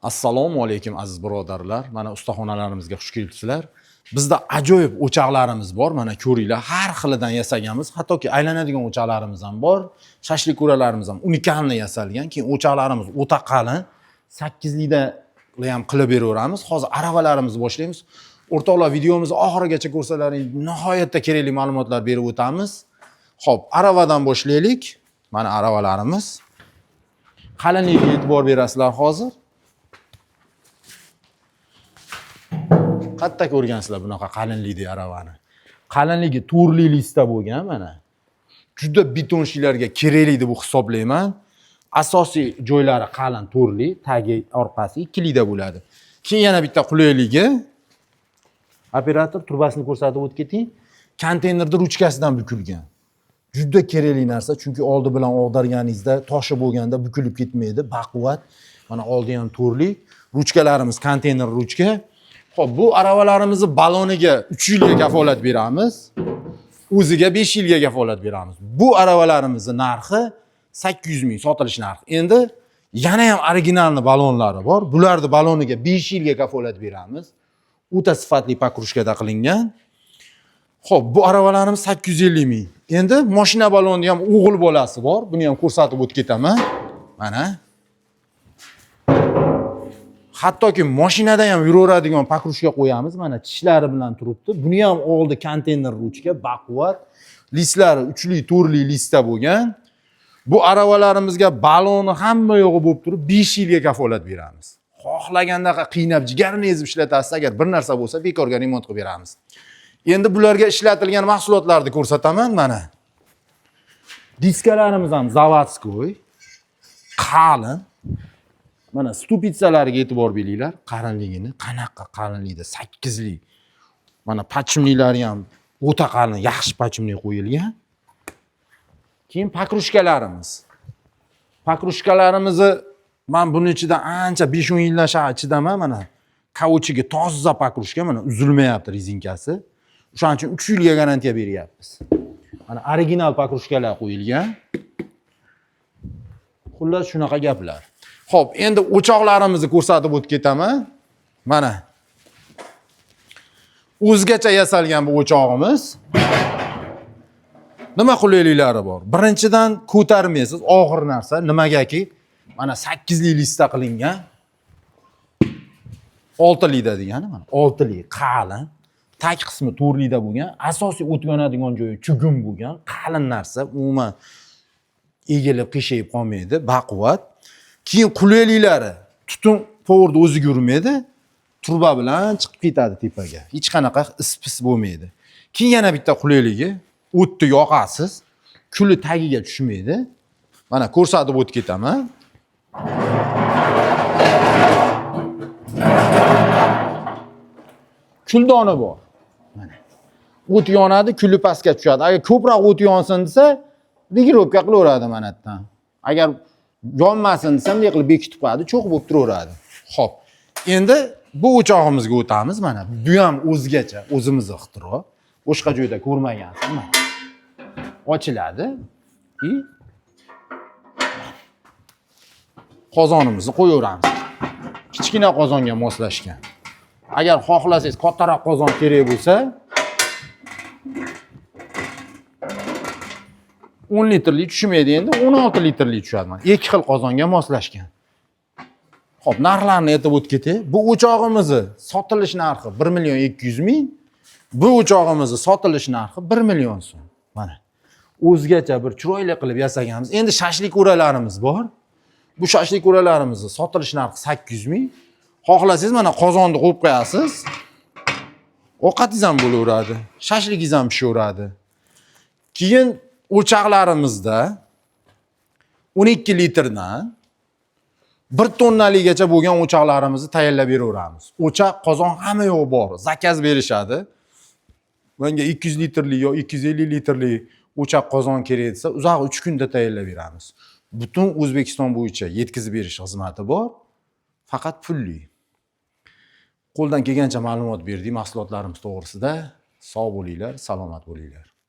Assalomu alaykum aziz birodarlar. Mana ustaxonalarimizga xush kelibsizlar. Bizda ajoyib o'choqlarimiz bor. Mana ko'ringlar, har xilidan yasaganmiz. Hattoki aylanadigan o'choqlarimiz ham bor. Shashlik ko'ralarimiz ham unikalni yasalgan. Keyin o'choqlarimiz o'ta qalin. 8 likda ham qilib beraveramiz. Hozir aravalarimizni boshlaymiz. O'rtoqlar, videomizni oxirigacha ko'rsalaring, nihoyatda kerakli ma'lumotlar berib o'tamiz. Xo'p, aravadan boshlaylik. Mana aravalarimiz. Qalinligiga e'tibor berasizlar hozir. Qatta ko'rgansizlar bunaqa qalinlikli aravani. Qalinligi turli lista bo'lgan mana. Juda betonchilarga kerakli deb hisoblayman. Asosiy joylari qalin turli, tagi, orqasi 2 likda bo'ladi. Keyin yana bitta qulayligi. Operator turbasini ko'rsatib o'tib keting. Konteynerda ruchkasidan bukilgan. Juda kerakli narsa, chunki oldi bilan og'darganingizda toshi bo'lganda bukilib ketmaydi, baquvvat. Mana oldi ham turli. Ruchkalarimiz konteyner ruchka. Xo'p, bu aravalarimizni baloniga 3 yilga kafolat beramiz. O'ziga 5 yilga kafolat beramiz. Bu aravalarimizni narxi 800 ming sotilish narxi. Endi yana ham originalni balonlari bor. Bularni baloniga 5 yilga kafolat beramiz. O'ta sifatli pakrushkada qilingan. Xo'p, bu aravalarimiz 850 ming. Endi mashina baloni ham o'g'il bolasi bor. Buni ham ko'rsatib o'tib ketaman. Mana. Hattoki mashinada ham yuraveradigan pakrushka qo'yamiz. Mana tishlari bilan turibdi. Buni ham oldi konteyner ruchka, baquvvat. Listlari 3 lik, 4 lik lista bo'lgan. Bu aravalarimizga baloni hamma yo'g'i bo'lib turib 5 yilga kafolat beramiz. Xohlaganda qiynab jigarini ezib ishlatasiz, agar bir narsa bo'lsa bekorga remont qilib beramiz. Endi bularga ishlatilgan mahsulotlarni ko'rsataman mana. Diskalarimiz ham zavodskoy, qalin. Mana stupitsalariga e'tibor beringlar, qalinligini, qanaqa qalinlikda 8 lik. Mana pachimliklari ham o'ta qalin, yaxshi pachimlik qo'yilgan. Keyin pakrushkalarimiz. Pakrushkalarimizni men buni ichida ancha 5-10 yildan shaqqa chidaman. Mana kauchiga toza pakrushka, mana uzilmayapti rezinkasi. O'shaning uchun 3 yilga garantiya beryapmiz. Mana original pakrushkalar qo'yilgan. Xullas shunaqa gaplar. Xo'p, endi o'choqlarimizni ko'rsatib o'tib ketaman. Mana o'zgacha yasalgan bu o'chog'imiz. Nima qulayliklari bor? Birinchidan ko'tarmaysiz, og'ir narsa. Nimagaki? Mana 8 lik lista qilingan. 6 likda degani mana 6 lik qalin. Tag qismi 4 likda bo'lgan. Asosiy o't yonadigan joyi chugun bo'lgan, qalin narsa. Umuman egilib, qiyshayib qolmaydi, baquvvat. Keyin qulayliklari, tutun powerda o'zi yurmaydi, turba bilan chiqib ketadi tepaga. Hech qanaqa is-pis bo'lmaydi. Keyin yana bitta qulayligi, o'tni yoqasiz, kuli tagiga tushmaydi. Mana ko'rsatib o'tib ketaman. Kuldoni bor. Mana. O't yonadi, kuli pastga tushadi. Agar ko'proq o't yonsin desa, regirovka qilaveradi mana yerdan. Agar yonmasin desam, bunday qilib bekitib qo'yadi, cho'q bo'lib turaveradi. Xo'p. Endi bu o'chog'imizga o'tamiz mana. Bu ham o'zgacha, o'zimizning ixtiro. Boshqa joyda ko'rmagansiz mana. Ochiladi. Qozonimizni qo'yaveramiz. Kichkina qozonga moslashgan. Agar xohlasangiz kattaroq qozon kerak bo'lsa, 10 litrlik tushmaydi, endi 16 litrlik tushadi. Mana 2 xil qozonga moslashgan. Xo'p, narxlarni aytib o'tib ketay. Bu o'chog'imizni sotilish narxi 1 million 200 ming. Bu o'chog'imizni sotilish narxi 1 million so'm. Mana o'zgacha bir chiroyli qilib yasaganmiz. Endi shashlik o'ralarimiz bor. Bu shashlik o'ralarimizni sotilish narxi 800 ming. Xohlasangiz mana qozonni qo'yib qo'yasiz. Ovqatingiz ham bo'laveradi, shashligingiz ham pishaveradi. Keyin o'choqlarimizda 12 litrdan 1 tonnaligacha bo'lgan o'choqlarimizni tayyorlab beraveramiz. O'choq, qozon hamma yo'q bor. Zakaz berishadi. Menga 200 litrli yo 250 litrli o'choq qozon kerak desa, uzoq 3 kunda tayyorlab beramiz. Butun O'zbekiston bo'yicha yetkazib berish xizmati bor. Faqat pulli. Qo'ldan kelgancha ma'lumot berdik mahsulotlarimiz to'g'risida. Sog' bo'linglar, salomat bo'linglar.